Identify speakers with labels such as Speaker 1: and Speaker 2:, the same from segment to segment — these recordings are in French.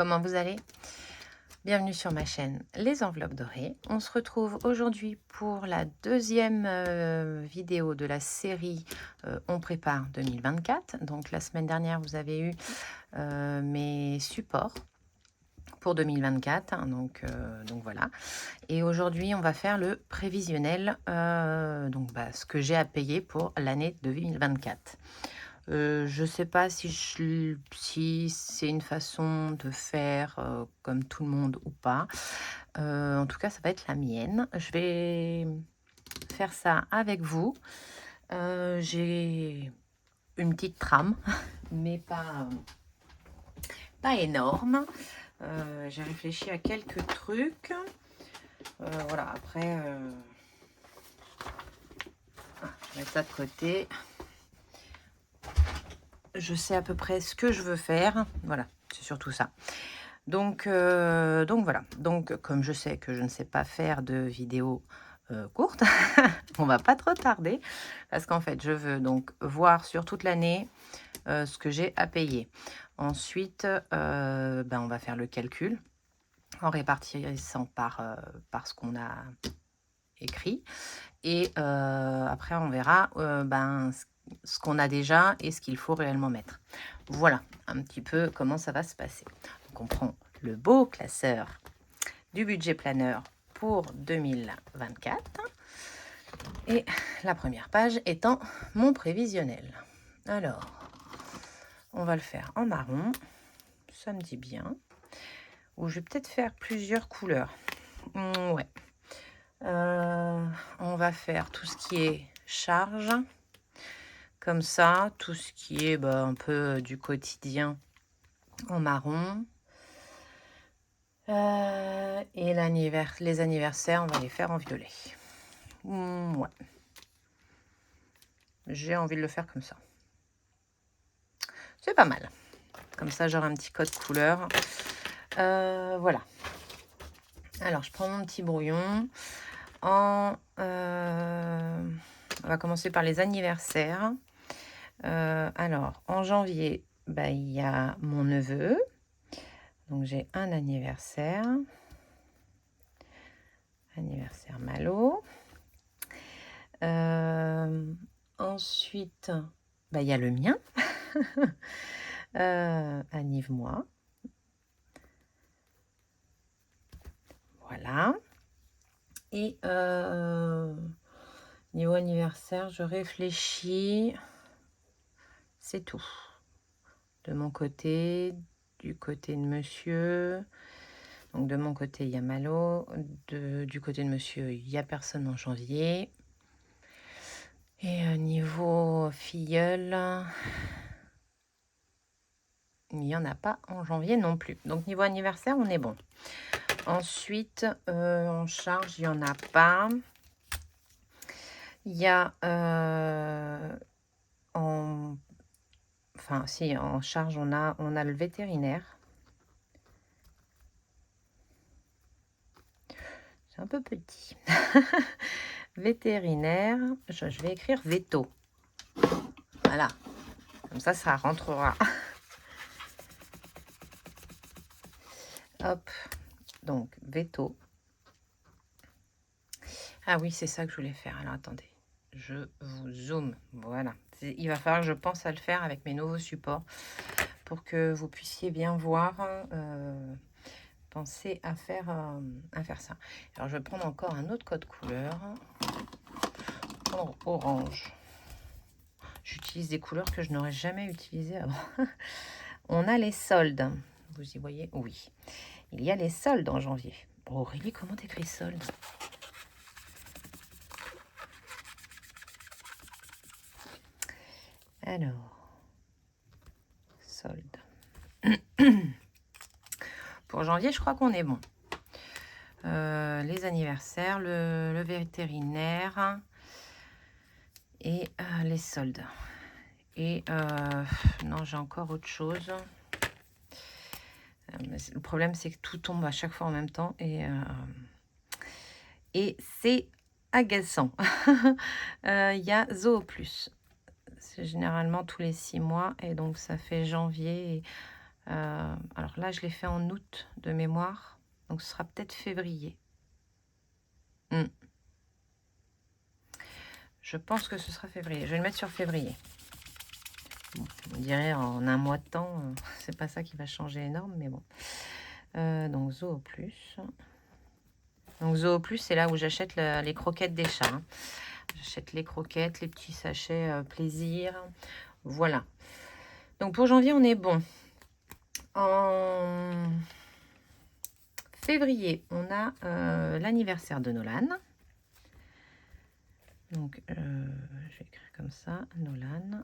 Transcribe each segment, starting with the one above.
Speaker 1: comment vous allez? Bienvenue sur ma chaîne Les Enveloppes Dorées. On se retrouve aujourd'hui pour la deuxième vidéo de la série On prépare 2024. Donc la semaine dernière, vous avez eu mes supports pour 2024. Hein, donc voilà. Et aujourd'hui, on va faire le prévisionnel, ce que j'ai à payer pour l'année 2024. Je sais pas si c'est une façon de faire, comme tout le monde ou pas. En tout cas, ça va être la mienne. Je vais faire ça avec vous. J'ai une petite trame, mais pas énorme. J'ai réfléchi à quelques trucs. Voilà, après, je mets ça de côté. Je sais à peu près ce que je veux faire. Voilà, c'est surtout ça. Donc voilà. Donc, comme je sais que je ne sais pas faire de vidéos courtes, on va pas trop tarder. Parce qu'en fait, je veux donc voir sur toute l'année ce que j'ai à payer. Ensuite, on va faire le calcul en répartissant par ce qu'on a écrit. Et après, on verra ce qu'on a déjà et ce qu'il faut réellement mettre. Voilà un petit peu comment ça va se passer. Donc, on prend le beau classeur du budget planeur pour 2024. Et la première page étant mon prévisionnel. Alors, on va le faire en marron. Ça me dit bien. Ou je vais peut-être faire plusieurs couleurs. Ouais. On va faire tout ce qui est charge. Comme ça, tout ce qui est un peu du quotidien en marron. Et les anniversaires, on va les faire en violet. Ouais. J'ai envie de le faire comme ça. C'est pas mal. Comme ça, j'aurai un petit code couleur. Voilà. Alors, je prends mon petit brouillon. On va commencer par les anniversaires. Alors, en janvier, il y a mon neveu. Donc, j'ai un anniversaire. Anniversaire Malo. Ensuite, il y a le mien. Anniv-moi. Voilà. Et niveau anniversaire, je réfléchis. C'est tout. De mon côté, du côté de monsieur. Donc de mon côté, il y a Malo. Du côté de monsieur, il n'y a personne en janvier. Et niveau filleul, il n'y en a pas en janvier non plus. Donc niveau anniversaire, on est bon. Ensuite, en charge, il n'y en a pas. Il y a en charge, on a le vétérinaire. C'est un peu petit. Vétérinaire, je vais écrire veto. Voilà. Comme ça rentrera. Hop. Donc, veto. Ah oui, c'est ça que je voulais faire. Alors, attendez. Je vous zoome. Voilà. Il va falloir que je pense à le faire avec mes nouveaux supports pour que vous puissiez bien voir. Penser à faire ça. Alors, je vais prendre encore un autre code couleur. Prendre orange. J'utilise des couleurs que je n'aurais jamais utilisées avant. On a les soldes. Vous y voyez? Oui. Il y a les soldes en janvier. Bon, Aurélie, comment t'écris soldes? Alors, soldes. Pour janvier, je crois qu'on est bon. Les anniversaires, le vétérinaire et les soldes. Et non, j'ai encore autre chose. Le problème, c'est que tout tombe à chaque fois en même temps et c'est agaçant. Il y a Zoo Plus. C'est généralement tous les 6 mois et donc ça fait janvier Alors là, je l'ai fait en août de mémoire, donc ce sera peut-être février. Je pense que ce sera février. Je vais le mettre sur février. Bon, on dirait en un mois de temps, c'est pas ça qui va changer énorme, mais bon. Donc Zoo Plus. Donc Zoo Plus, c'est là où j'achète les croquettes des chats. Hein. J'achète les croquettes, les petits sachets plaisir. Voilà. Donc pour janvier, on est bon. En février, on a l'anniversaire de Nolan. Donc je vais écrire comme ça, Nolan.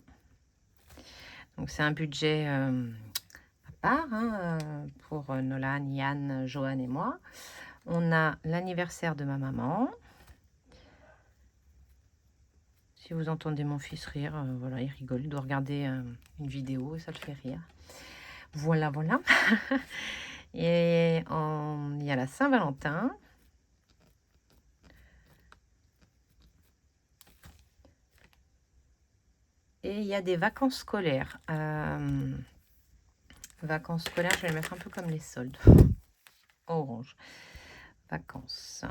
Speaker 1: Donc c'est un budget à part hein, pour Nolan, Yann, Johan et moi. On a l'anniversaire de ma maman. Si vous entendez mon fils rire, voilà, il rigole, il doit regarder une vidéo et ça le fait rire. Voilà, voilà. Et il y a la Saint-Valentin. Et il y a des vacances scolaires. Vacances scolaires, je vais le mettre un peu comme les soldes. Orange. Vacances.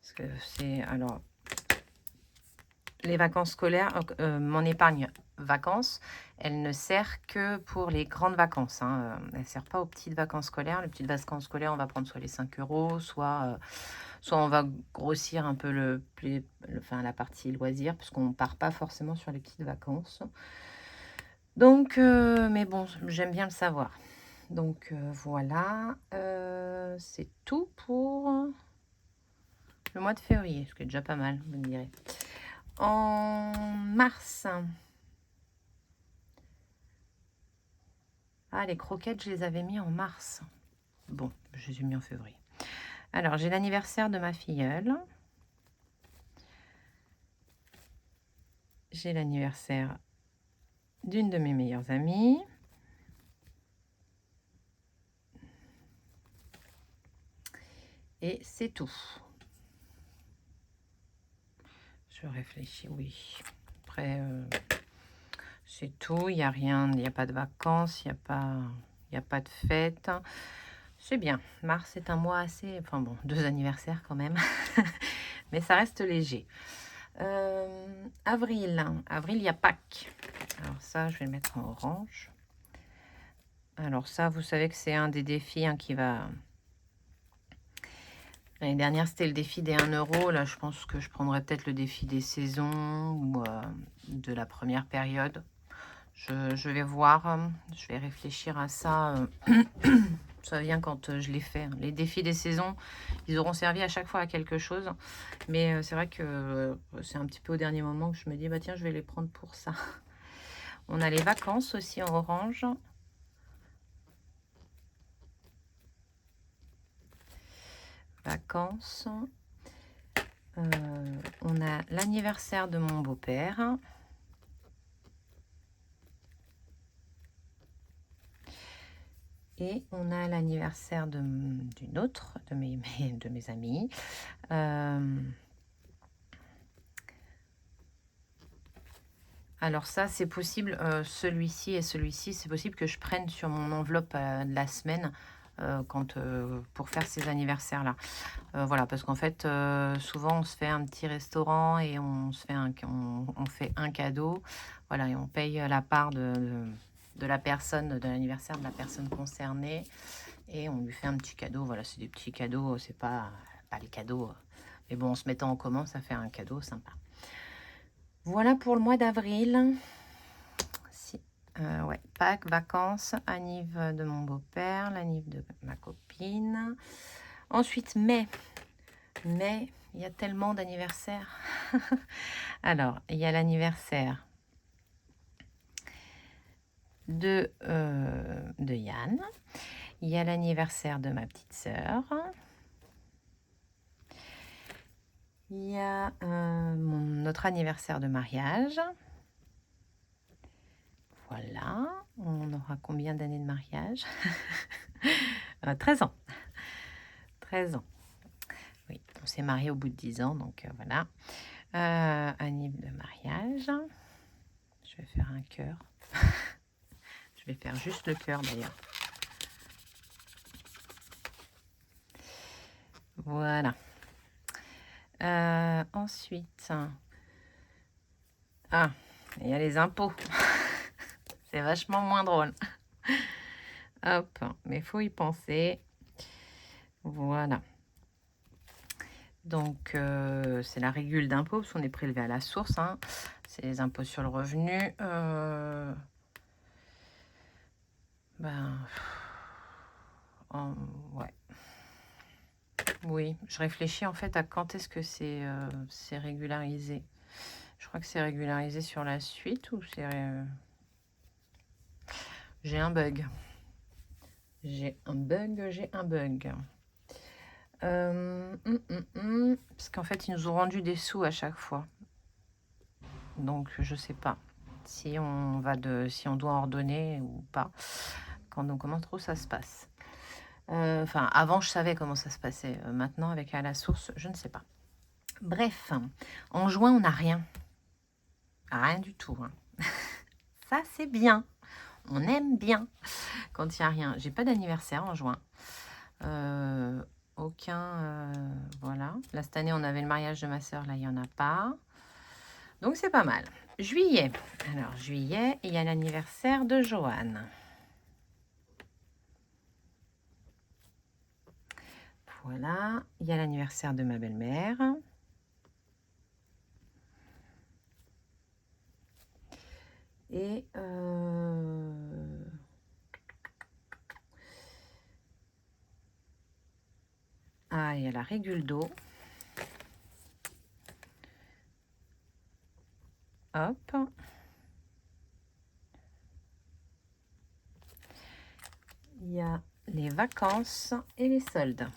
Speaker 1: Parce que c'est... Alors, les vacances scolaires, mon épargne vacances, elle ne sert que pour les grandes vacances. Hein. Elle ne sert pas aux petites vacances scolaires. Les petites vacances scolaires, on va prendre soit les 5 euros, soit on va grossir un peu la partie loisirs, puisqu'on ne part pas forcément sur les petites vacances. Donc, mais bon, j'aime bien le savoir. Donc, voilà. C'est tout pour le mois de février, ce qui est déjà pas mal, vous me direz. En mars. Ah, les croquettes, je les avais mis en mars. Bon, je les ai mis en février. Alors, j'ai l'anniversaire de ma filleule. J'ai l'anniversaire d'une de mes meilleures amies. Et c'est tout. Je réfléchis, oui. Après, c'est tout. Il n'y a rien, il n'y a pas de vacances, il n'y a pas de fête. C'est bien. Mars est un mois assez... Enfin bon, 2 anniversaires quand même. Mais ça reste léger. Avril. Avril, il y a Pâques. Alors ça, je vais le mettre en orange. Alors ça, vous savez que c'est un des défis hein, qui va... L'année dernière, c'était le défi des 1 euro. Là, je pense que je prendrais peut-être le défi des saisons ou de la première période. Je vais voir. Je vais réfléchir à ça. Ça vient quand je l'ai fait. Les défis des saisons, ils auront servi à chaque fois à quelque chose. Mais c'est vrai que c'est un petit peu au dernier moment que je me dis, bah tiens, je vais les prendre pour ça. On a les vacances aussi en orange. Vacances. On a l'anniversaire de mon beau-père. Et on a l'anniversaire d'une autre de mes amies. Alors ça, c'est possible, celui-ci et celui-ci, c'est possible que je prenne sur mon enveloppe de la semaine pour faire ces anniversaires-là. Voilà, parce qu'en fait, souvent, on se fait un petit restaurant et on fait un cadeau. Voilà, et on paye la part de la personne, de l'anniversaire de la personne concernée. Et on lui fait un petit cadeau. Voilà, c'est des petits cadeaux, c'est pas les cadeaux. Mais bon, en se mettant en commun, ça fait un cadeau sympa. Voilà pour le mois d'avril. Ouais, Pâques, vacances, anniv de mon beau-père, l'anniv de ma copine. Ensuite, mai. Mai, il y a tellement d'anniversaires. Alors, il y a l'anniversaire de Yann. Il y a l'anniversaire de ma petite sœur. Il y a notre anniversaire de mariage. Voilà. On aura combien d'années de mariage 13 ans. 13 ans. Oui, on s'est marié au bout de 10 ans, donc voilà. Anniv de mariage. Je vais faire un cœur. vais faire juste le cœur d'ailleurs. Voilà. Ensuite, ah, il y a les impôts. C'est vachement moins drôle. Hop, mais il faut y penser. Voilà. Donc, c'est la régule d'impôt, parce qu'on est prélevé à la source. Hein. C'est les impôts sur le revenu. Ouais. Oui, je réfléchis en fait à quand est-ce que c'est régularisé. Je crois que c'est régularisé sur la suite ou c'est... J'ai un bug. J'ai un bug. Parce qu'en fait, ils nous ont rendu des sous à chaque fois. Donc, je sais pas si on doit en redonner ou pas. Comment trop ça se passe. Enfin, avant, je savais comment ça se passait. Maintenant, avec à la source, je ne sais pas. Bref, en juin, on n'a rien. Rien du tout. Hein. Ça, c'est bien. On aime bien quand il n'y a rien. J'ai pas d'anniversaire en juin. Aucun. Voilà. Là, cette année, on avait le mariage de ma soeur. Là, il n'y en a pas. Donc, c'est pas mal. Juillet. Alors, juillet, il y a l'anniversaire de Joanne. Voilà. Il y a l'anniversaire de ma belle-mère. Et il y a la régule d'eau. Hop. Il y a les vacances et les soldes.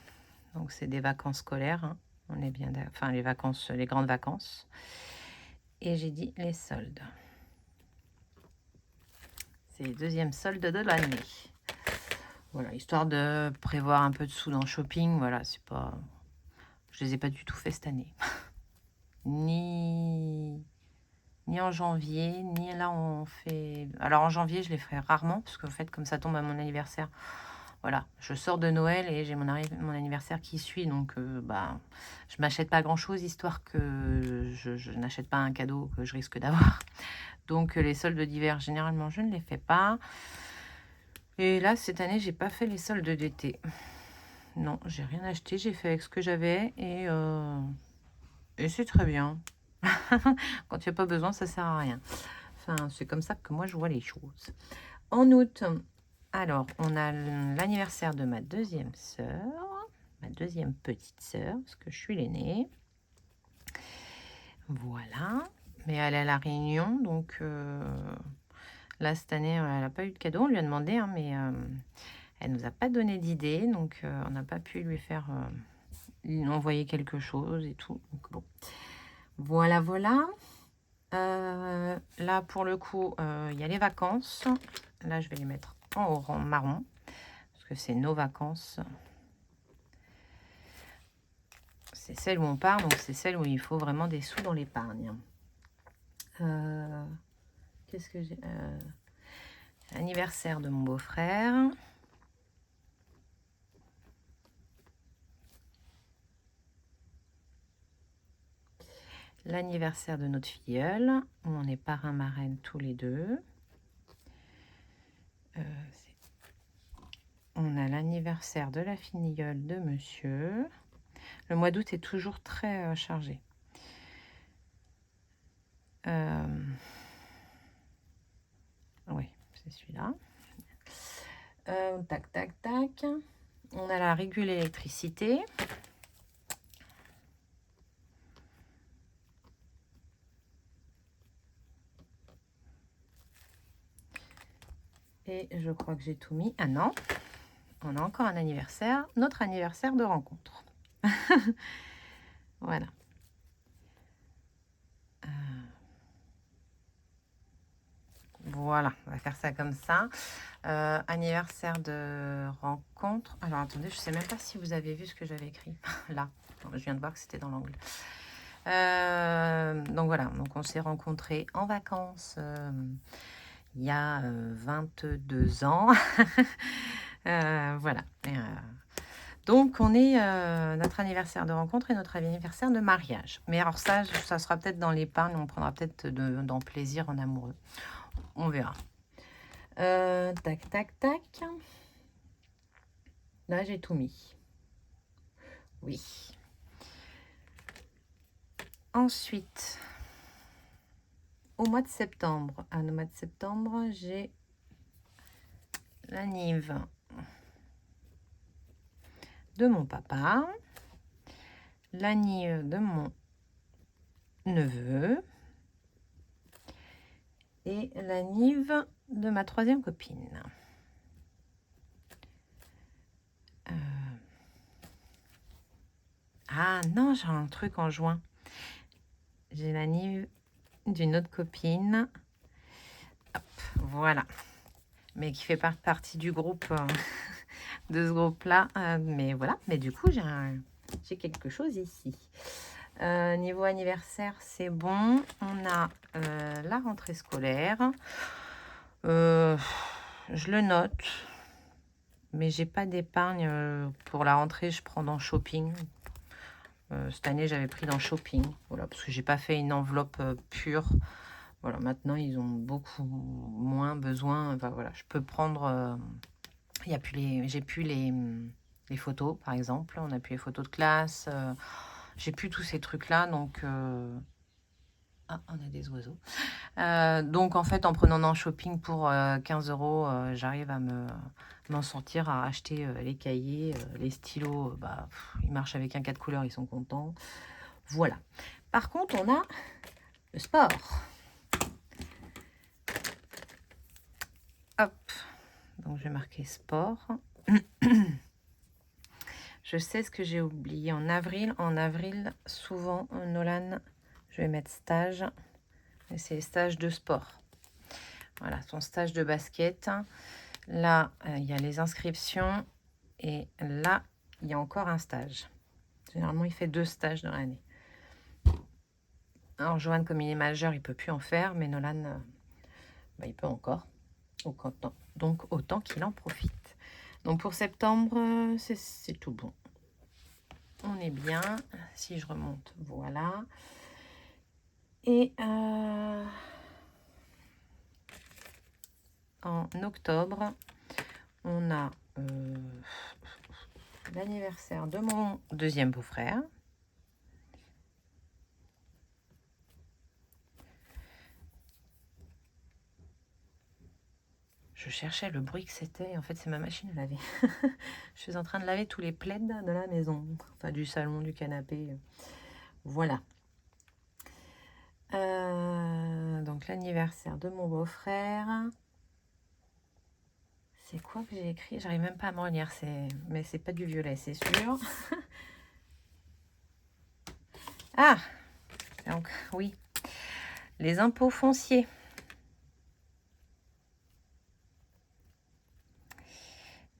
Speaker 1: Donc, c'est des vacances scolaires. Hein. On est bien... Enfin, les vacances, les grandes vacances. Et j'ai dit les soldes. C'est les deuxièmes soldes de l'année. Voilà, histoire de prévoir un peu de sous dans le shopping. Voilà, c'est pas... Je les ai pas du tout fait cette année. ni en janvier, ni là on fait... Alors en janvier, je les ferai rarement, parce qu'en fait, comme ça tombe à mon anniversaire, voilà, je sors de Noël et j'ai mon anniversaire qui suit, donc je m'achète pas grand-chose, histoire que je n'achète pas un cadeau que je risque d'avoir. Donc les soldes d'hiver, généralement, je ne les fais pas. Et là, cette année, j'ai pas fait les soldes d'été. Non, j'ai rien acheté, j'ai fait avec ce que j'avais et c'est très bien. Quand tu n'as pas besoin, ça sert à rien. Enfin, c'est comme ça que moi, je vois les choses. En août, alors, on a l'anniversaire de ma deuxième sœur, ma deuxième petite sœur, parce que je suis l'aînée. Voilà. Mais elle est à La Réunion, donc là, cette année, elle n'a pas eu de cadeau. On lui a demandé, hein, mais elle nous a pas donné d'idée, donc on n'a pas pu lui faire lui envoyer quelque chose et tout. Donc, bon. Voilà, voilà. Là, pour le coup, il y a les vacances. Là, je vais les mettre en orange marron, parce que c'est nos vacances. C'est celle où on part, donc c'est celle où il faut vraiment des sous dans l'épargne. Qu'est-ce que j'ai Anniversaire de mon beau-frère. L'anniversaire de notre filleule, où on est parrain-marraine tous les deux. On a l'anniversaire de la filleule de monsieur. Le mois d'août est toujours très chargé. Oui, c'est celui-là. Tac, tac, tac. On a la régule électricité. Et je crois que j'ai tout mis. Ah non, on a encore un anniversaire. Notre anniversaire de rencontre. Voilà. Voilà, on va faire ça comme ça. Anniversaire de rencontre. Alors attendez, je ne sais même pas si vous avez vu ce que j'avais écrit. Là, je viens de voir que c'était dans l'angle. Donc voilà, donc on s'est rencontrés en vacances il y a 22 ans. Voilà. Donc, on est notre anniversaire de rencontre et notre anniversaire de mariage. Mais alors ça sera peut-être dans l'épargne. On prendra peut-être dans plaisir en amoureux. On verra. Tac, tac, tac. Là, j'ai tout mis. Oui. Ensuite, au mois de septembre, au mois de septembre, j'ai l'anniv de mon papa, l'anniv de mon neveu et l'anniv de ma troisième copine. Ah non, j'ai un truc en juin. J'ai l'anniv d'une autre copine. Hop, voilà. Mais qui fait partie du groupe, de ce groupe-là. Mais voilà, mais du coup, j'ai quelque chose ici. Niveau anniversaire, c'est bon. On a la rentrée scolaire. Je le note. Mais j'ai pas d'épargne pour la rentrée. Je prends dans shopping. Cette année, j'avais pris dans shopping. Voilà, parce que j'ai pas fait une enveloppe pure. Voilà, maintenant, ils ont beaucoup moins besoin. Enfin, voilà, je peux prendre... j'ai plus les photos, par exemple. On n'a plus les photos de classe. J'ai plus tous ces trucs-là. Donc... Ah, on a des oiseaux. Donc, en fait, en prenant dans shopping pour 15 €, j'arrive à m'en sortir, à acheter les cahiers, les stylos. Bah, ils marchent avec un 4 couleurs, ils sont contents. Voilà. Par contre, on a le sport. Hop. Donc, je vais marquer sport. Je sais ce que j'ai oublié en avril. En avril, souvent, Nolan, je vais mettre stage. Et c'est les stages de sport. Voilà, son stage de basket. Là, il y a les inscriptions. Et là, il y a encore un stage. Généralement, il fait 2 stages dans l'année. Alors, Johan, comme il est majeur, il ne peut plus en faire. Mais Nolan, bah, il peut encore. Donc, autant qu'il en profite. Donc, pour septembre, c'est tout bon. On est bien. Si je remonte, voilà. Et en octobre, on a l'anniversaire de mon deuxième beau-frère. Je cherchais le bruit que c'était. En fait, c'est ma machine à laver. Je suis en train de laver tous les plaids de la maison. Enfin, du salon, du canapé. Voilà. Donc, l'anniversaire de mon beau-frère. C'est quoi que j'ai écrit? J'arrive même pas à me relire. Mais c'est pas du violet, c'est sûr. Ah! Donc, oui. Les impôts fonciers.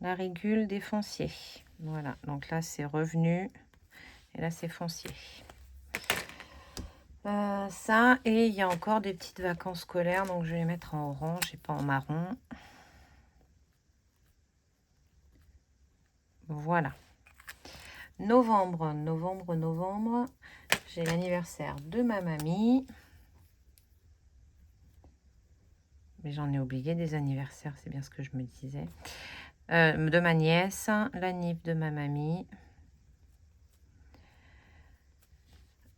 Speaker 1: La régule des fonciers. Voilà, donc là c'est revenu et là c'est foncier. Ça, et il y a encore des petites vacances scolaires, donc je vais les mettre en orange et pas en marron. Voilà. Novembre, j'ai l'anniversaire de ma mamie. Mais j'en ai oublié des anniversaires, c'est bien ce que je me disais. De ma nièce, l'anniv de ma mamie.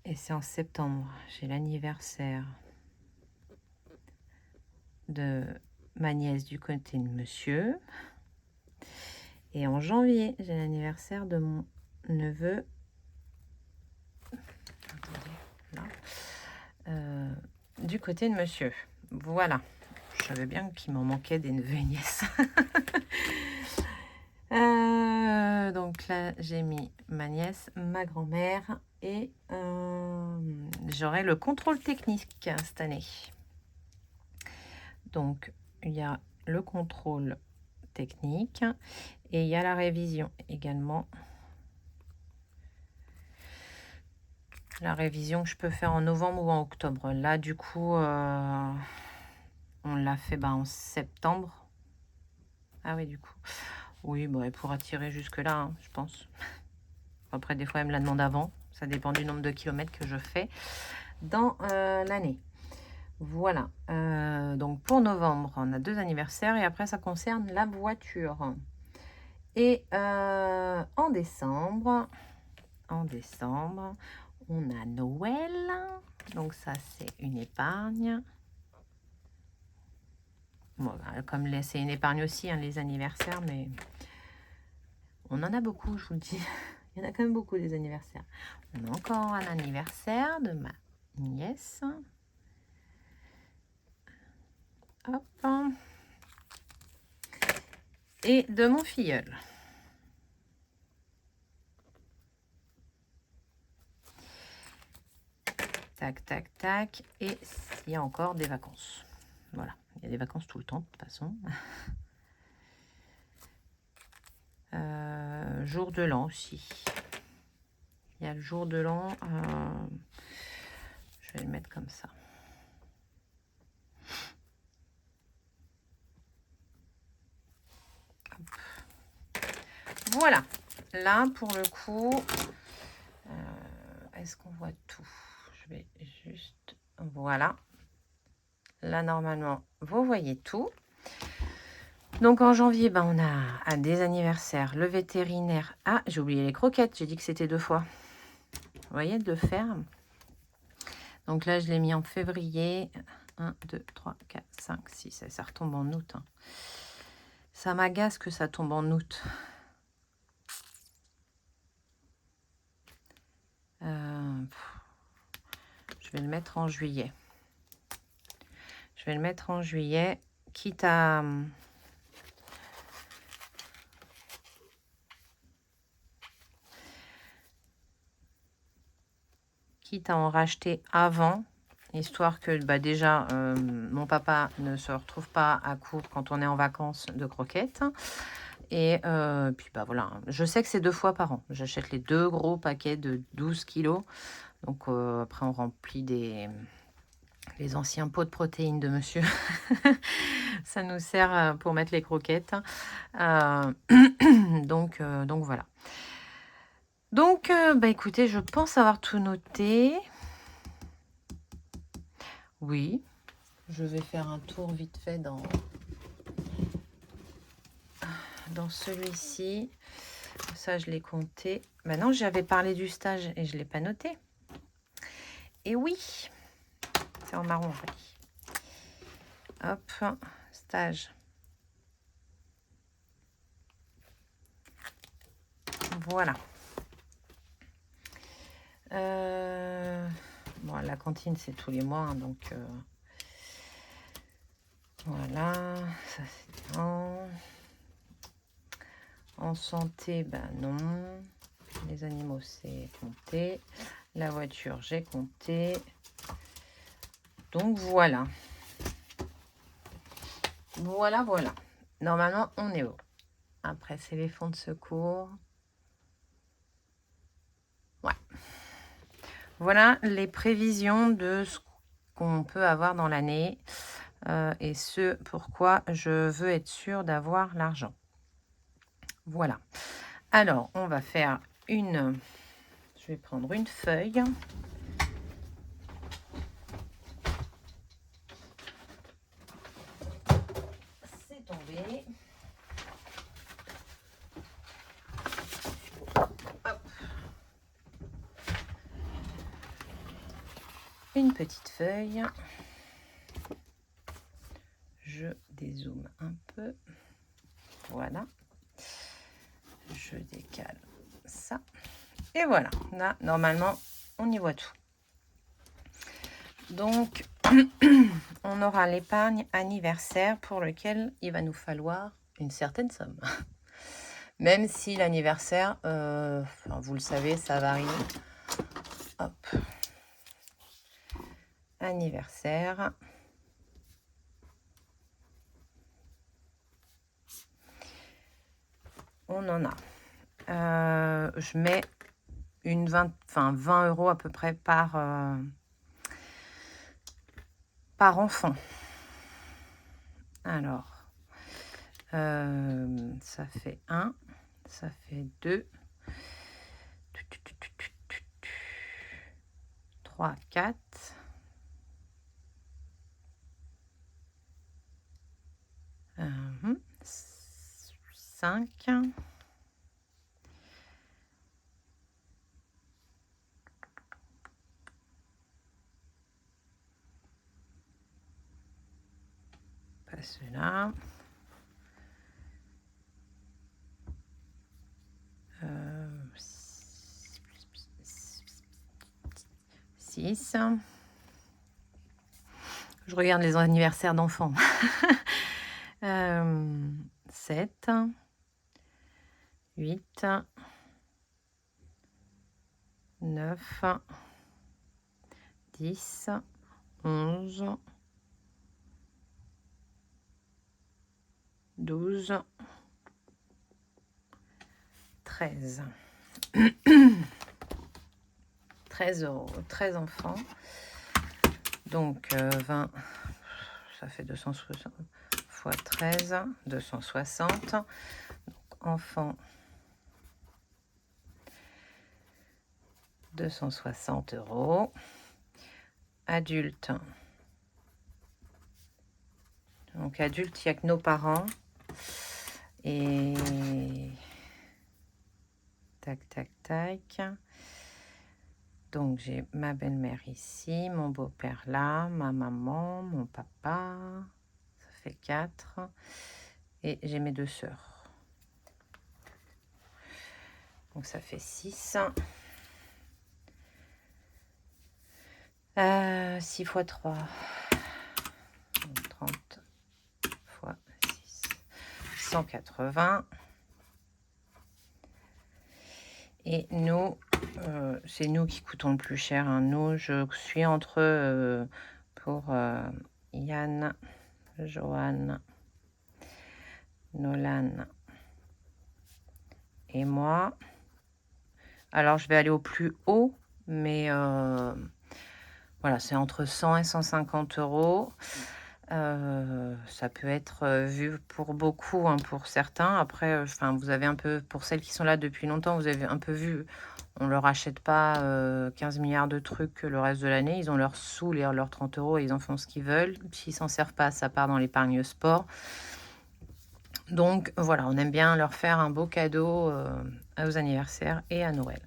Speaker 1: Et c'est en septembre, j'ai l'anniversaire de ma nièce du côté de monsieur. Et en janvier, j'ai l'anniversaire de mon neveu. Attendez, là. Du côté de monsieur. Voilà. Je savais bien qu'il m'en manquait des neveux et nièces. Donc là, j'ai mis ma nièce, ma grand-mère et j'aurai le contrôle technique cette année. Donc, il y a le contrôle technique et il y a la révision également. La révision que je peux faire en novembre ou en octobre. Là, du coup, On l'a fait en septembre. Ah oui, du coup. Oui, bon, elle pourra tirer jusque-là, hein, je pense. Après, des fois, elle me la demande avant. Ça dépend du nombre de kilomètres que je fais dans l'année. Voilà. Donc, pour novembre, on a 2 anniversaires. Et après, ça concerne la voiture. Et en décembre, on a Noël. Donc, ça, c'est une épargne. Bon, comme c'est une épargne aussi, hein, les anniversaires, mais on en a beaucoup, je vous le dis. Il y en a quand même beaucoup, des anniversaires. On a encore un anniversaire de ma nièce. Hop. Et de mon filleul. Tac, tac, tac. Et il y a encore des vacances. Voilà. Il y a des vacances tout le temps, de toute façon. Jour de l'an aussi. Il y a le jour de l'an. Je vais le mettre comme ça. Hop. Voilà. Là, pour le coup, est-ce qu'on voit tout? Je vais juste... Voilà. Là, normalement, vous voyez tout. Donc, en janvier, on a des anniversaires, le vétérinaire. Ah, j'ai oublié les croquettes. J'ai dit que c'était 2 fois. Vous voyez, de le faire. Donc là, je l'ai mis en février. 1, 2, 3, 4, 5, 6. Ça retombe en août. Hein. Ça m'agace que ça tombe en août. Je vais le mettre en juillet. Je vais le mettre en juillet, quitte à... en racheter avant, histoire que déjà mon papa ne se retrouve pas à court quand on est en vacances de croquettes. Et puis voilà, je sais que c'est 2 fois par an. J'achète les 2 gros paquets de 12 kilos. Donc après on remplit les anciens pots de protéines de monsieur. Ça nous sert pour mettre les croquettes. Donc voilà. Donc, écoutez, je pense avoir tout noté. Oui, je vais faire un tour vite fait dans celui-ci. Ça, je l'ai compté. Non, j'avais parlé du stage et je ne l'ai pas noté. Et oui, c'est en marron en fait. Hop, stage. Voilà. Bon, la cantine, c'est tous les mois, hein, donc voilà, ça c'est en santé, non. Les animaux, c'est compté. La voiture, j'ai compté. Donc voilà. Voilà. Normalement, on est haut. Après, c'est les fonds de secours. Ouais. Voilà les prévisions de ce qu'on peut avoir dans l'année et ce pourquoi je veux être sûre d'avoir l'argent. Voilà. Alors, on va faire une... Je vais prendre une feuille. C'est tombé. Hop. Une petite feuille. Je dézoome un peu. Voilà. Je décale ça. Et voilà. Là, normalement, on y voit tout. Donc, on aura l'épargne anniversaire pour lequel il va nous falloir une certaine somme. Même si l'anniversaire, vous le savez, ça varie. Hop. Anniversaire. On en a. Je mets une 20 € à peu près par enfant. Alors, ça fait 1, ça fait 2, 3, 4, 5, pas cela, 6. Je regarde les anniversaires d'enfants. 7, 8, 9, 10, 11, 12, 13. 13 euros, 13 enfants. Donc 20, ça fait 260 fois 13, 260. Donc, enfants, 260 euros. Adultes. Donc adultes, il n'y a que nos parents. Et tac, tac, tac. Donc j'ai ma belle-mère ici, mon beau-père là, ma maman, mon papa. Ça fait 4. Et j'ai mes 2 sœurs. Donc ça fait 6. 6 x 3. Donc 30 fois 6. 180. Et nous, c'est nous qui coûtons le plus cher. Hein. Nous, je suis entre, pour Yann, Johan, Nolan et moi. Alors, je vais aller au plus haut, mais voilà, c'est entre 100 et 150 euros. Ça peut être vu pour beaucoup, hein, pour certains. Après, enfin, vous avez un peu, pour celles qui sont là depuis longtemps, vous avez un peu vu, on leur achète pas 15 milliards de trucs le reste de l'année. Ils ont leurs sous, leurs 30 euros, et ils en font ce qu'ils veulent. S'ils s'en servent pas, ça part dans l'épargne sport. Donc voilà, on aime bien leur faire un beau cadeau aux anniversaires et à Noël.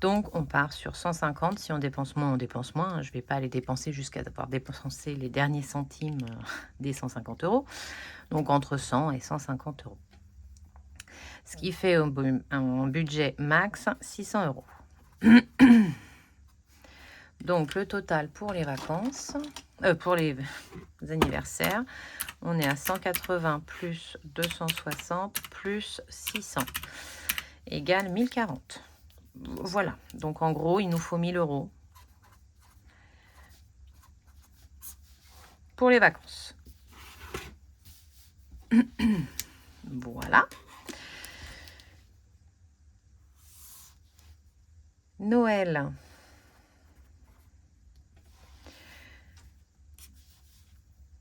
Speaker 1: Donc, on part sur 150. Si on dépense moins, on dépense moins. Je ne vais pas aller dépenser jusqu'à avoir dépensé les derniers centimes des 150 euros. Donc, entre 100 et 150 euros. Ce qui fait un budget max 600 euros. Donc, le total pour les vacances, pour les anniversaires, on est à 180 plus 260 plus 600 égale 1040. Voilà, donc en gros, il nous faut 1000 euros pour les vacances. Voilà. Noël.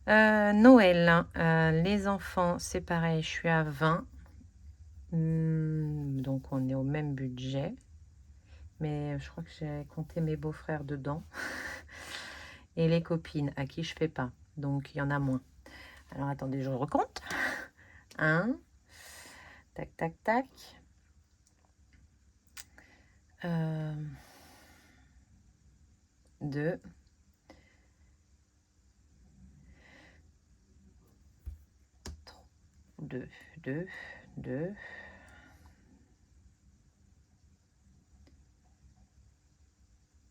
Speaker 1: Noël, les enfants, c'est pareil, je suis à 20. Donc, on est au même budget. Mais je crois que j'ai compté mes beaux-frères dedans. Et les copines, à qui je fais pas. Donc, il y en a moins. Alors, attendez, je recompte. 1. Tac, tac, tac. 2. 2, 2, 2.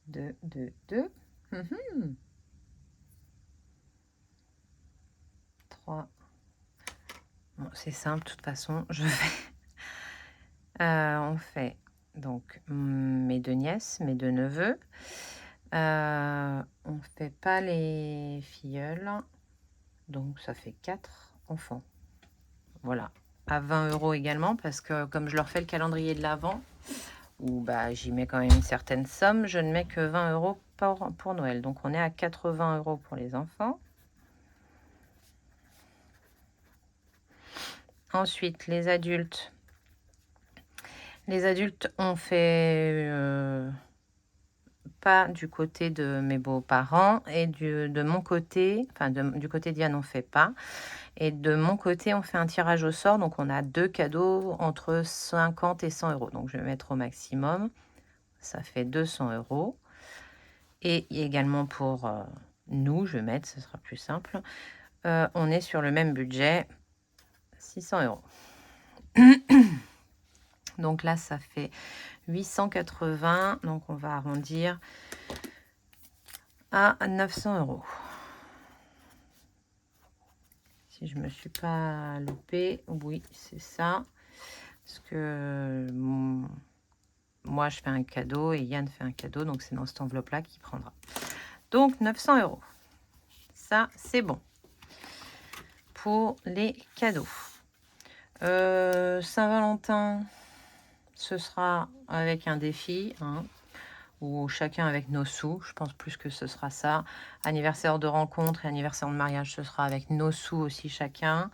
Speaker 1: 2, 2, 2. 3. Bon, c'est simple, de toute façon, je vais... on fait donc mes 2 nièces, mes 2 neveux. On fait pas les filleuls. Donc, ça fait 4 enfants. Voilà. À 20 euros également, parce que comme je leur fais le calendrier de l'Avent, où bah, j'y mets quand même une certaine somme, je ne mets que 20 euros pour Noël. Donc, on est à 80 euros pour les enfants. Ensuite, les adultes. Les adultes, on fait pas du côté de mes beaux-parents et de mon côté, enfin du côté d'Yann, on fait pas. Et de mon côté, on fait un tirage au sort. Donc, on a 2 cadeaux entre 50 et 100 euros. Donc, je vais mettre au maximum. Ça fait 200 euros. Et également pour nous, je vais mettre, ce sera plus simple. On est sur le même budget, 600 euros. Donc là, ça fait 880. Donc, on va arrondir à 900 euros. Si je ne me suis pas loupée, oui, c'est ça. Parce que moi, je fais un cadeau et Yann fait un cadeau. Donc, c'est dans cette enveloppe-là qu'il prendra. Donc, 900 euros. Ça, c'est bon pour les cadeaux. Saint-Valentin, ce sera avec un défi, hein, ou chacun avec nos sous. Je pense plus que ce sera ça. Anniversaire de rencontre et anniversaire de mariage, ce sera avec nos sous aussi chacun.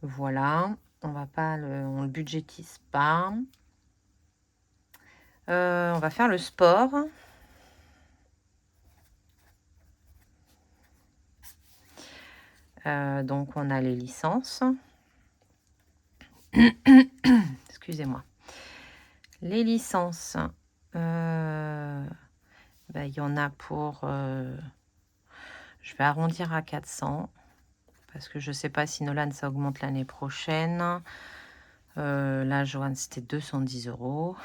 Speaker 1: Voilà. On va pas on le budgétise pas. On va faire le sport. Donc, on a les licences. Excusez-moi. Les licences, il y en a pour... je vais arrondir à 400 parce que je ne sais pas si Nolan, ça augmente l'année prochaine. Là, Johan, c'était 210 euros.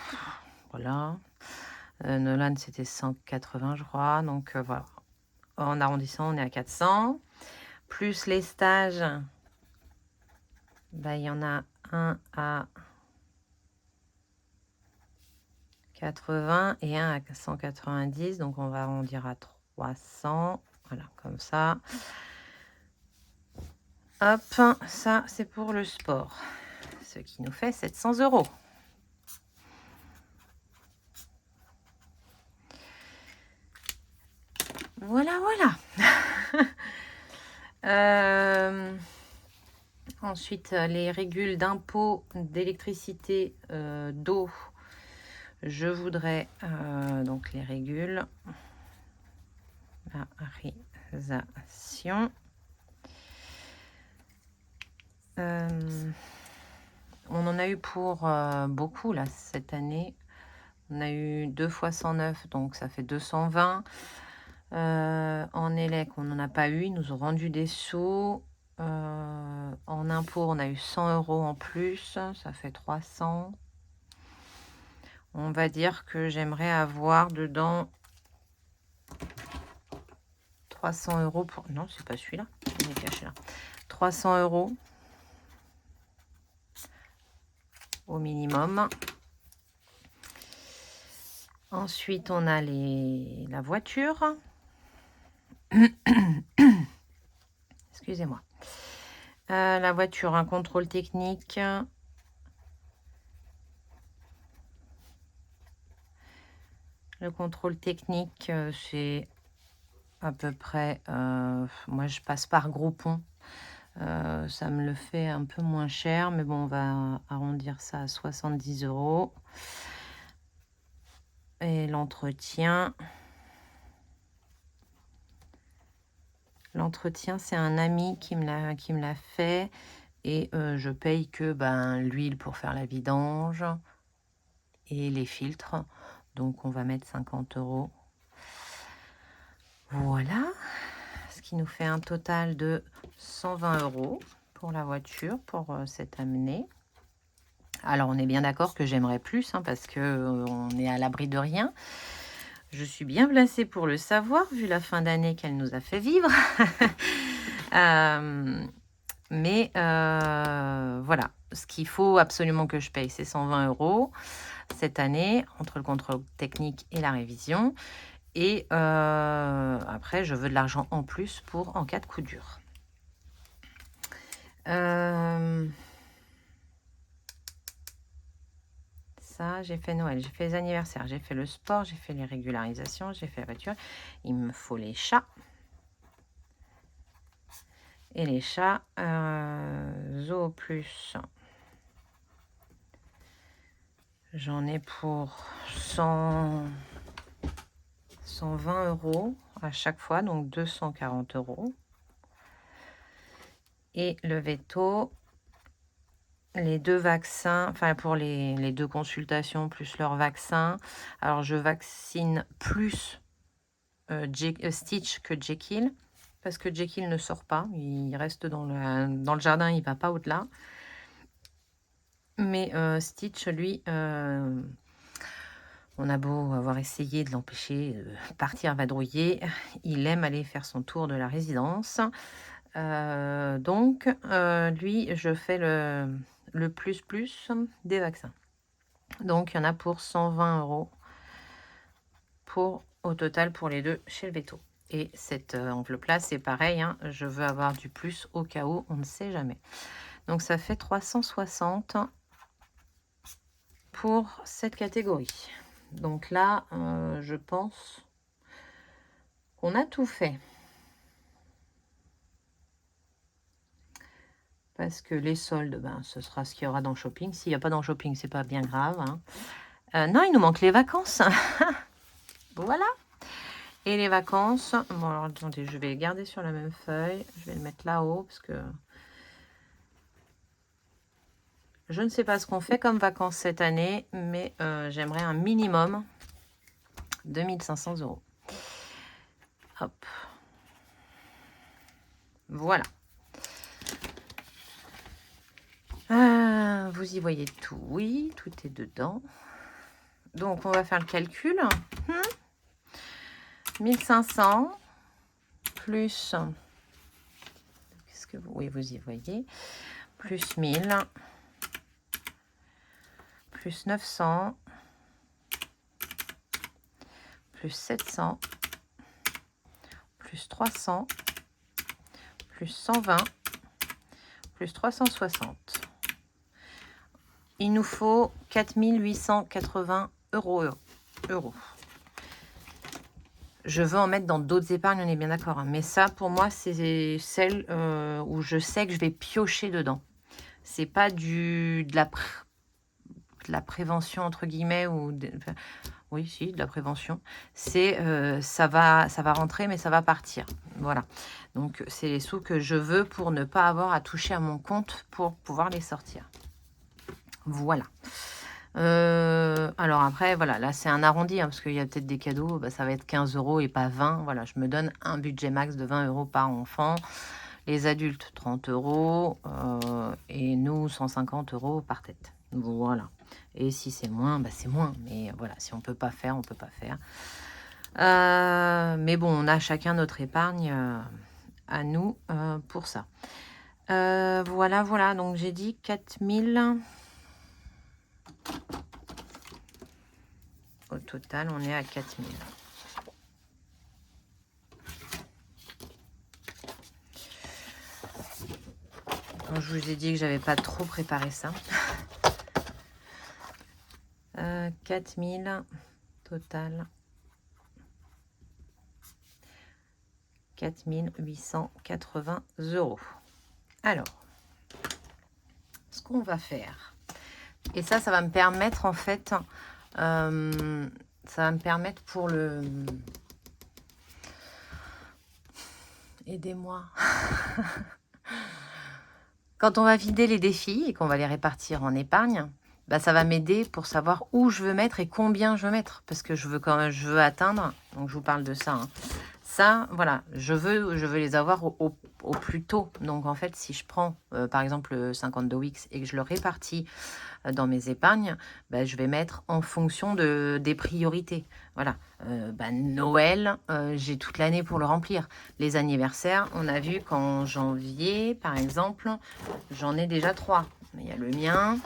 Speaker 1: Voilà. Nolan, c'était 180, je crois. Donc, voilà. En arrondissant, on est à 400. Plus les stages, il y en a un à 80 et un à 190. Donc, on va arrondir à 300. Voilà, comme ça. Hop, ça, c'est pour le sport. Ce qui nous fait 700 euros. Voilà, voilà. Ensuite, les régules d'impôt, d'électricité, d'eau. Je voudrais donc les régules. Valorisation. On en a eu pour beaucoup là cette année. On a eu 2 fois 109, donc ça fait 220. En élec, on n'en a pas eu. Ils nous ont rendu des sous. En impôt, on a eu 100 euros en plus. Ça fait 300. On va dire que j'aimerais avoir dedans 300 euros pour... Non, c'est pas celui-là. Il est caché là. 300 euros au minimum. Ensuite, on a la voiture. Excusez-moi. La voiture, un contrôle technique. Le contrôle technique, c'est à peu près... moi, je passe par Groupon. Ça me le fait un peu moins cher, mais bon, on va arrondir ça à 70 euros. Et l'entretien... L'entretien, c'est un ami qui me l'a fait. Et je paye que l'huile pour faire la vidange et les filtres. Donc, on va mettre 50 euros. Voilà. Ce qui nous fait un total de 120 euros pour la voiture, pour cette année. Alors, on est bien d'accord que j'aimerais plus, hein, parce qu'on est à l'abri de rien. Je suis bien placée pour le savoir, vu la fin d'année qu'elle nous a fait vivre. Mais voilà, ce qu'il faut absolument que je paye, c'est 120 euros cette année, entre le contrôle technique et la révision. Et après, je veux de l'argent en plus en cas de coup dur. Ça, j'ai fait Noël, j'ai fait les anniversaires, j'ai fait le sport, j'ai fait les régularisations, j'ai fait la voiture. Il me faut les chats. Et les chats, Zoo Plus, J'en ai pour 120 € à chaque fois, donc 240 €. Et le veto, les 2 vaccins, enfin pour les 2 consultations plus leur vaccin. Alors je vaccine plus Stitch que Jekyll, parce que Jekyll ne sort pas, il reste dans le jardin, il va pas au-delà. Mais Stitch, lui, on a beau avoir essayé de l'empêcher de partir vadrouiller, il aime aller faire son tour de la résidence. Donc, lui, je fais le plus des vaccins. Donc, il y en a pour 120 € au total pour les deux chez le veto. Et cette enveloppe-là, c'est pareil, hein, je veux avoir du plus au cas où, on ne sait jamais. Donc, ça fait 360 pour cette catégorie. Donc là, je pense qu'on a tout fait. Parce que les soldes, ben, ce sera ce qu'il y aura dans le shopping. S'il n'y a pas dans le shopping, c'est pas bien grave. Hein. Non, il nous manque les vacances. Voilà. Et les vacances, bon alors attendez, je vais les garder sur la même feuille. Je vais le mettre là-haut parce que je ne sais pas ce qu'on fait comme vacances cette année, mais j'aimerais un minimum de 1500 €. Hop. Voilà. Vous y voyez tout, oui, tout est dedans. Donc, on va faire le calcul. 1500 plus... Qu'est-ce que vous... Oui, vous y voyez. Plus 1000. Plus 900. Plus 700. Plus 300. Plus 120. Plus 360. Il nous faut 4880 €. Je veux en mettre dans d'autres épargnes, on est bien d'accord. Hein. Mais ça, pour moi, c'est celle où je sais que je vais piocher dedans. C'est pas de la prévention, entre guillemets, enfin, oui, si, de la prévention. C'est ça va rentrer, mais ça va partir. Voilà. Donc, c'est les sous que je veux pour ne pas avoir à toucher à mon compte pour pouvoir les sortir. Voilà. Alors après, voilà, là c'est un arrondi, hein, parce qu'il y a peut-être des cadeaux, bah, ça va être 15 € et pas 20. Voilà, je me donne un budget max de 20 € par enfant. Les adultes, 30 €. Et nous, 150 € par tête. Voilà. Et si c'est moins, bah, c'est moins. Mais voilà, si on peut pas faire, on peut pas faire. Mais bon, on a chacun notre épargne à nous pour ça. Voilà. Donc j'ai dit 4000. Au total, on est à 4000. Quand je vous ai dit que j'avais pas trop préparé ça. 4000 total. 4880 €. Alors, ce qu'on va faire, et ça va me permettre en fait, ça va me permettre pour le... Aidez-moi. Quand on va vider les défis et qu'on va les répartir en épargne, bah, ça va m'aider pour savoir où je veux mettre et combien je veux mettre. Parce que je veux atteindre, donc je vous parle de ça. Hein. Ça, voilà, je veux les avoir au plus tôt. Donc en fait, si je prends par exemple le 52 Wix et que je le répartis dans mes épargnes, bah, je vais mettre en fonction des priorités. Voilà, Noël, j'ai toute l'année pour le remplir. Les anniversaires, on a vu qu'en janvier, par exemple, j'en ai déjà 3. Il y a le mien,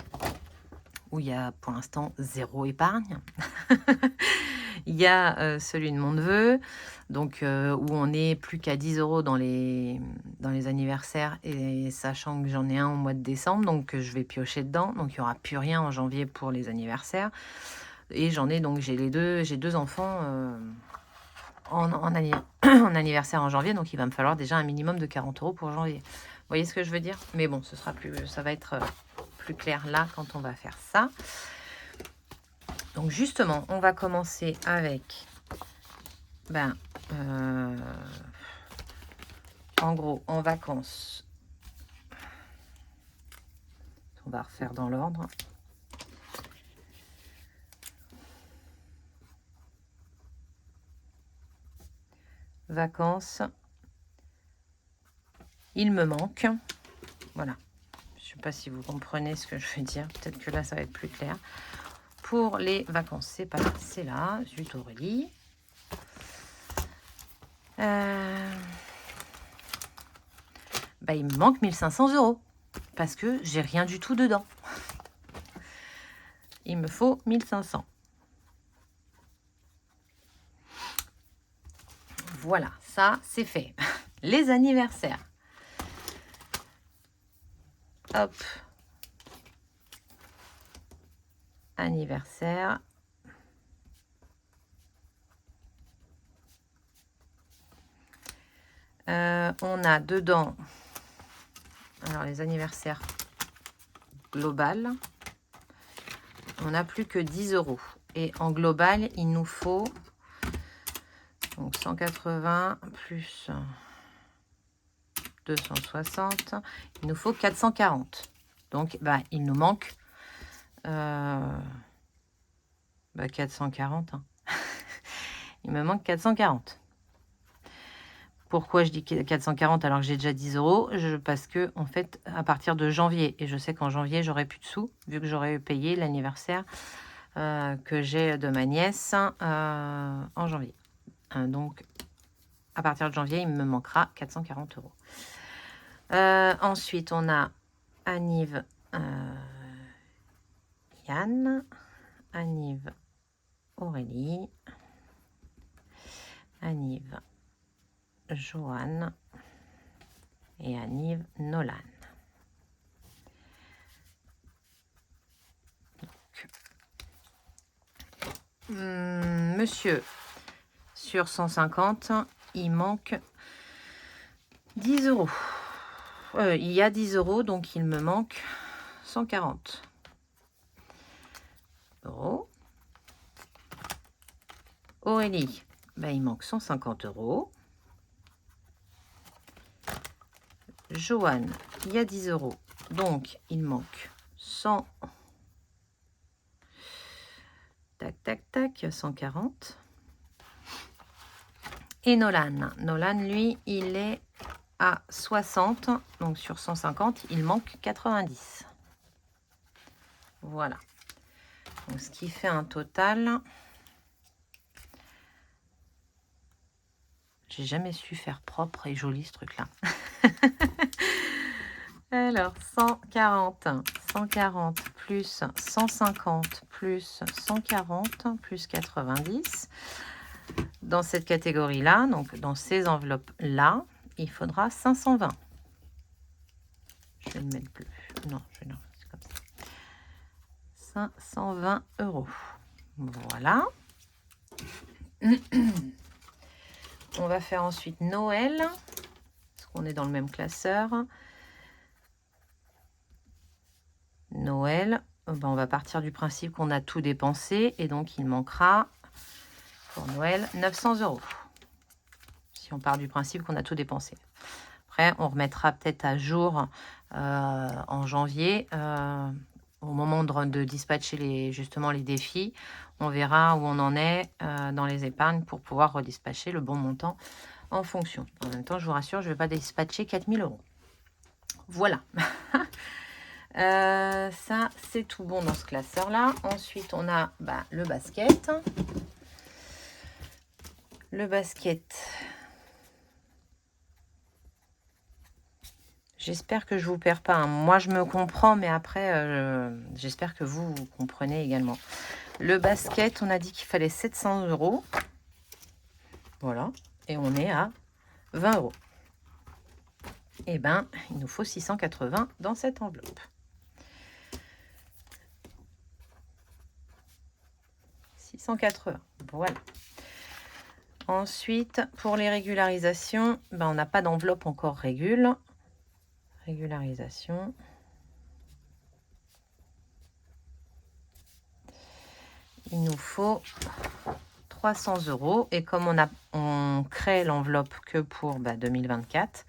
Speaker 1: où il y a pour l'instant 0 épargne. Il y a celui de mon neveu, donc où on est plus qu'à 10 € dans les anniversaires, et sachant que j'en ai un au mois de décembre, donc je vais piocher dedans, donc il n'y aura plus rien en janvier pour les anniversaires. Et j'ai deux enfants en anniversaire en janvier, donc il va me falloir déjà un minimum de 40 € pour janvier. Vous voyez ce que je veux dire? Mais bon, ça va être plus clair là quand on va faire ça. Donc justement, on va commencer avec, ben, en gros, en vacances, on va refaire dans l'ordre. Vacances, il me manque, voilà. Je ne sais pas si vous comprenez ce que je veux dire. Peut-être que là, ça va être plus clair. Pour les vacances, c'est pas là, c'est là. Zut Aurélie. Bah, il me manque 1500 euros. Parce que j'ai rien du tout dedans. Il me faut 1500. Voilà, ça, c'est fait. Les anniversaires. Hop. Anniversaire. On a dedans, alors les anniversaires global, on n'a plus que 10 euros. Et en global, il nous faut donc 180 plus 260, il nous faut 440. Donc, bah, il nous manque 440. Hein. Il me manque 440. Pourquoi je dis 440 alors que j'ai déjà 10 euros? Parce que, en fait, à partir de janvier, et je sais qu'en janvier, j'aurai plus de sous, vu que j'aurai payé l'anniversaire que j'ai de ma nièce en janvier. Donc, à partir de janvier, il me manquera 440 euros. Ensuite, on a Aniv Yann, Aniv Aurélie, Aniv Joanne et Aniv Nolan. Monsieur, sur 150, il manque 10 euros. Il y a 10 euros, donc il me manque 140 euros. Aurélie, ben, il manque 150 euros. Joanne, il y a 10 euros, donc il manque 100. Tac, tac, tac, 140. Et Nolan, lui, il est à 60, donc sur 150, il manque 90. Voilà. Donc, ce qui fait un total... J'ai jamais su faire propre et joli ce truc-là. Alors, 140 plus 150 plus 140 plus 90. Dans cette catégorie-là, donc dans ces enveloppes-là, il faudra 520. Je vais le mettre plus. Non, je vais le c'est comme ça. 520 euros. Voilà. On va faire ensuite Noël, parce qu'on est dans le même classeur. Noël, ben on va partir du principe qu'on a tout dépensé, et donc il manquera pour Noël 900 euros. Si on part du principe qu'on a tout dépensé. Après, on remettra peut-être à jour en janvier, au moment de dispatcher justement les défis. On verra où on en est dans les épargnes pour pouvoir redispatcher le bon montant en fonction. En même temps, je vous rassure, je ne vais pas dispatcher 4000 euros. Voilà. Ça, c'est tout bon dans ce classeur-là. Ensuite, on a le basket. Le basket. J'espère que je ne vous perds pas. Hein. Moi, je me comprends, mais après, j'espère que vous comprenez également. Le basket, on a dit qu'il fallait 700 euros. Voilà. Et on est à 20 euros. Eh bien, il nous faut 680 dans cette enveloppe. 680. Voilà. Ensuite, pour les régularisations, on n'a pas d'enveloppe encore régule. Régularisation. il nous faut 300 €. Et comme on crée l'enveloppe que pour 2024,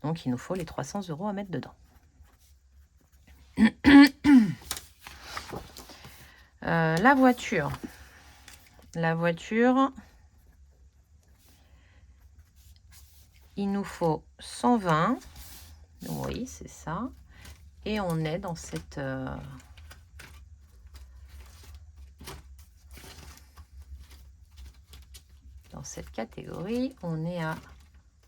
Speaker 1: donc il nous faut les 300 € à mettre dedans. La voiture. La voiture, il nous faut 120. Oui, c'est ça. Et on est dans cette... dans cette catégorie, on est à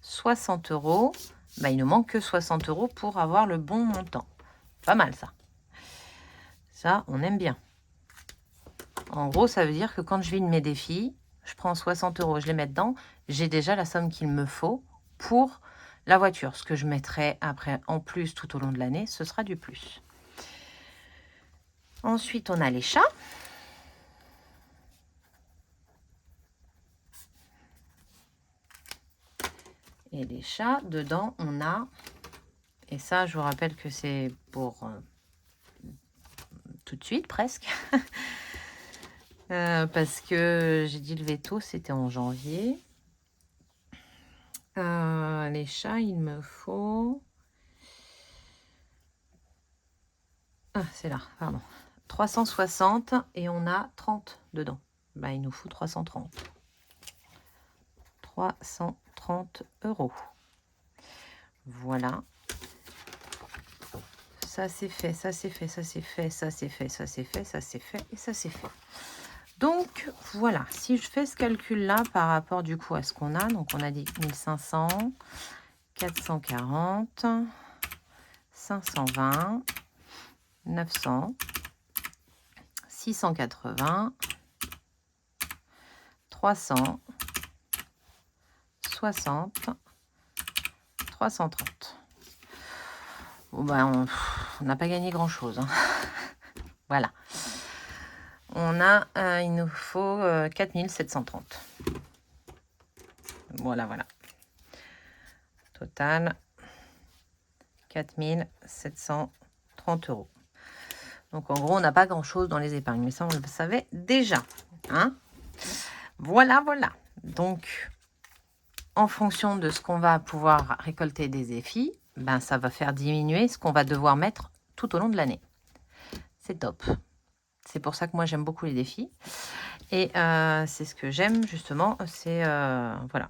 Speaker 1: 60 €. Il ne manque que 60 € pour avoir le bon montant. Pas mal, ça. Ça, on aime bien. En gros, ça veut dire que quand je vide mes défis, je prends 60 €, je les mets dedans, j'ai déjà la somme qu'il me faut pour la voiture. Ce que je mettrai après en plus tout au long de l'année, ce sera du plus. Ensuite, on a les chats. Et les chats, dedans, on a... Et ça, je vous rappelle que c'est pour tout de suite, presque. Parce que j'ai dit le veto, c'était en janvier. Les chats, il me faut... Ah, c'est là, pardon. 360 et on a 30 dedans. Il nous faut 330. 330 €. Voilà. Ça c'est fait, ça c'est fait, ça c'est fait, ça c'est fait, ça c'est fait, ça c'est fait et ça c'est fait. Donc voilà, si je fais ce calcul-là par rapport du coup à ce qu'on a, donc on a dit 1500, 440, 520, 900, 680, 300, 60, 330. Bon, on n'a pas gagné grand-chose. Hein. Voilà. On a, il nous faut 4730. Voilà. Total, 4730 €. Donc, en gros, on n'a pas grand-chose dans les épargnes. Mais ça, on le savait déjà. Hein, voilà. Donc, en fonction de ce qu'on va pouvoir récolter des défis, ça va faire diminuer ce qu'on va devoir mettre tout au long de l'année. C'est top. C'est pour ça que moi, j'aime beaucoup les défis. Et c'est ce que j'aime, justement. C'est... voilà.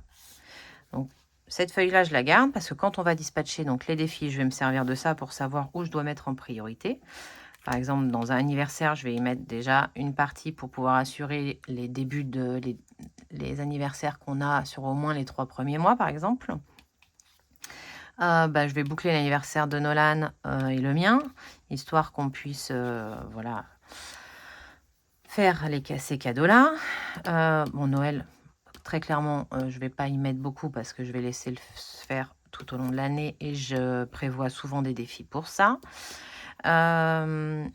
Speaker 1: Donc, cette feuille-là, je la garde parce que quand on va dispatcher donc, les défis, je vais me servir de ça pour savoir où je dois mettre en priorité. Par exemple, dans un anniversaire, je vais y mettre déjà une partie pour pouvoir assurer les débuts de les anniversaires qu'on a sur au moins les 3 premiers mois, par exemple. Je vais boucler l'anniversaire de Nolan et le mien, histoire qu'on puisse voilà, faire ces cadeaux-là. Noël, très clairement, je ne vais pas y mettre beaucoup parce que je vais laisser le faire tout au long de l'année et je prévois souvent des défis pour ça. Le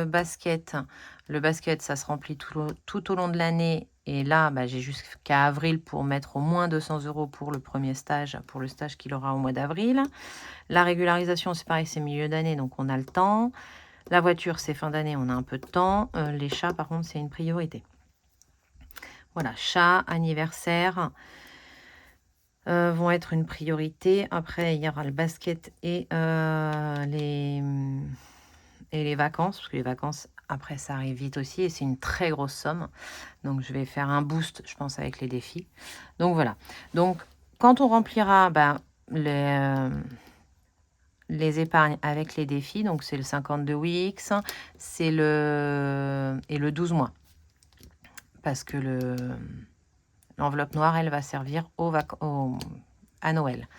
Speaker 1: basket, ça se remplit tout au long de l'année. Et là, j'ai jusqu'à avril pour mettre au moins 200 € pour le premier stage, pour le stage qu'il aura au mois d'avril. La régularisation, c'est pareil, c'est milieu d'année, donc on a le temps. La voiture, c'est fin d'année, on a un peu de temps. Les chats, par contre, c'est une priorité. Voilà, chats, anniversaire vont être une priorité. Après, il y aura le basket et les vacances, parce que les vacances, après, ça arrive vite aussi, et c'est une très grosse somme. Donc, je vais faire un boost, je pense, avec les défis. Donc, voilà. Donc, quand on remplira les épargnes avec les défis, donc c'est le 52 weeks, c'est et le 12 mois. Parce que l'enveloppe noire, elle va servir à Noël.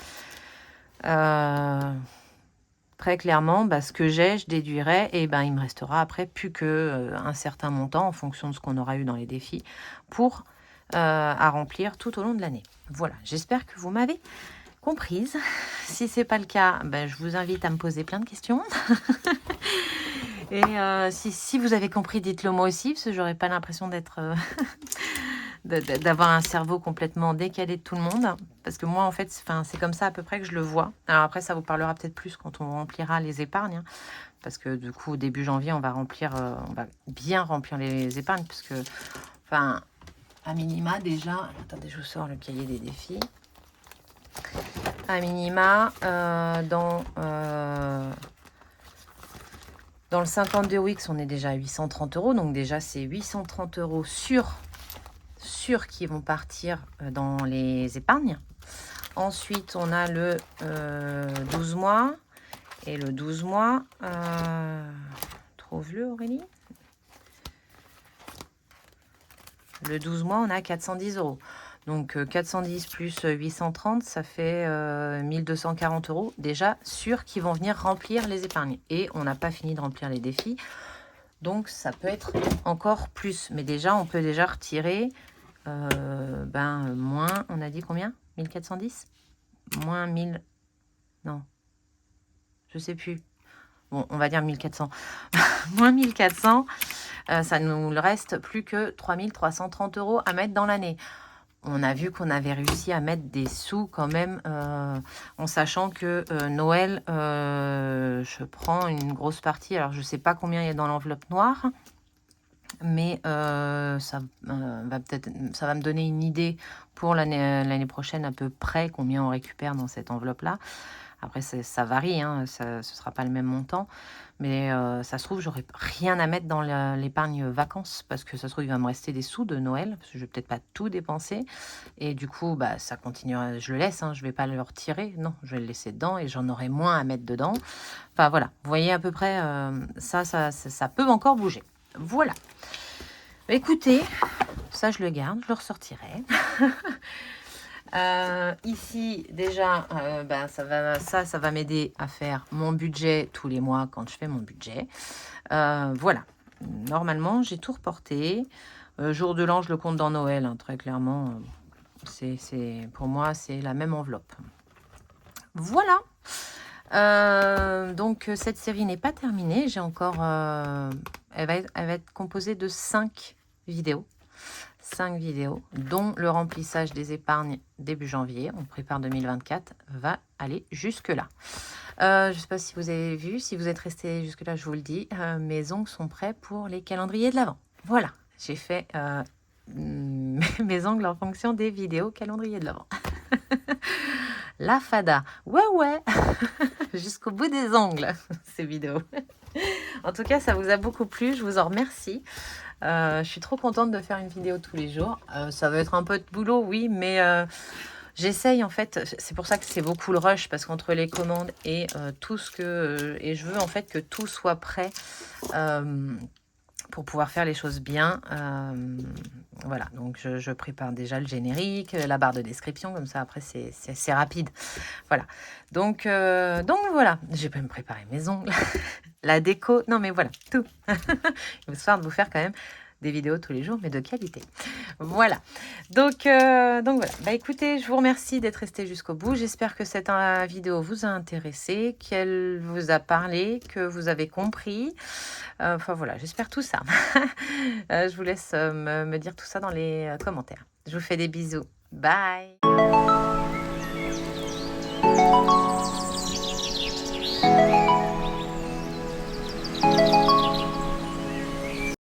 Speaker 1: Très clairement, ce que je déduirai, et il me restera après plus qu'un certain montant en fonction de ce qu'on aura eu dans les défis pour à remplir tout au long de l'année. Voilà, j'espère que vous m'avez comprise. Si ce n'est pas le cas, je vous invite à me poser plein de questions. Et si vous avez compris, dites-le moi aussi, parce que j'aurais pas l'impression d'être... d'avoir un cerveau complètement décalé de tout le monde, parce que moi en fait c'est comme ça à peu près que je le vois. Alors après ça vous parlera peut-être plus quand on remplira les épargnes, parce que du coup, début janvier, on va bien remplir les épargnes, parce que, enfin, à minima déjà, attendez, je vous sors le cahier des défis. À minima, dans le 52 Wix, on est déjà à 830 €. Donc déjà, c'est 830 € sûrs qui vont partir dans les épargnes. Ensuite, on a le 12 mois. Et le 12 mois, trouve-le Aurélie. Le 12 mois, on a 410 €. Donc 410 plus 830, ça fait 1240 € déjà sûrs qui vont venir remplir les épargnes. Et on n'a pas fini de remplir les défis. Donc ça peut être encore plus. Mais déjà, on peut déjà retirer moins, on a dit combien? 1410? Moins 1000. Non, je sais plus. Bon, on va dire 1400. Moins 1400, ça nous reste plus que 3330 € à mettre dans l'année. On a vu qu'on avait réussi à mettre des sous quand même, en sachant que Noël, je prends une grosse partie. Alors, je ne sais pas combien il y a dans l'enveloppe noire, mais ça va me donner une idée pour l'année prochaine à peu près combien on récupère dans cette enveloppe-là. Après, ça varie, hein, ce ne sera pas le même montant. Mais ça se trouve, j'aurai rien à mettre dans l'épargne vacances, parce que ça se trouve, il va me rester des sous de Noël, parce que je vais peut-être pas tout dépenser. Et du coup, ça continuera. Je le laisse, hein, je vais pas le retirer. Non, je vais le laisser dedans et j'en aurai moins à mettre dedans. Enfin, voilà. Vous voyez à peu près, ça peut encore bouger. Voilà. Écoutez, ça, je le garde, je le ressortirai. Ici déjà, ça va m'aider à faire mon budget tous les mois quand je fais mon budget. Voilà, normalement j'ai tout reporté. Jour de l'an, je le compte dans Noël, hein, très clairement. Pour moi, c'est la même enveloppe. Voilà. Donc cette série n'est pas terminée. J'ai encore, elle va être composée de 5 vidéos. 5 vidéos, dont le remplissage des épargnes début janvier. On prépare 2024, va aller jusque-là. Je ne sais pas si vous avez vu, si vous êtes resté jusque-là, je vous le dis, mes ongles sont prêts pour les calendriers de l'Avent. Voilà, j'ai fait mes ongles en fonction des vidéos calendrier de l'Avent. La fada, ouais, jusqu'au bout des ongles, ces vidéos. En tout cas, ça vous a beaucoup plu, je vous en remercie. Je suis trop contente de faire une vidéo tous les jours. Ça va être un peu de boulot, oui, mais j'essaye en fait. C'est pour ça que c'est beaucoup le rush, parce qu'entre les commandes et tout ce que... et je veux en fait que tout soit prêt pour pouvoir faire les choses bien. Voilà, donc je prépare déjà le générique, la barre de description, comme ça après c'est rapide. Voilà, donc voilà, j'ai pas me préparer mes ongles, la déco, non mais voilà, tout. Histoire de vous faire quand même des vidéos tous les jours, mais de qualité. Voilà. Donc voilà. Écoutez, je vous remercie d'être resté jusqu'au bout. J'espère que cette vidéo vous a intéressé, qu'elle vous a parlé, que vous avez compris. Enfin voilà, j'espère tout ça. Je vous laisse me dire tout ça dans les commentaires. Je vous fais des bisous. Bye.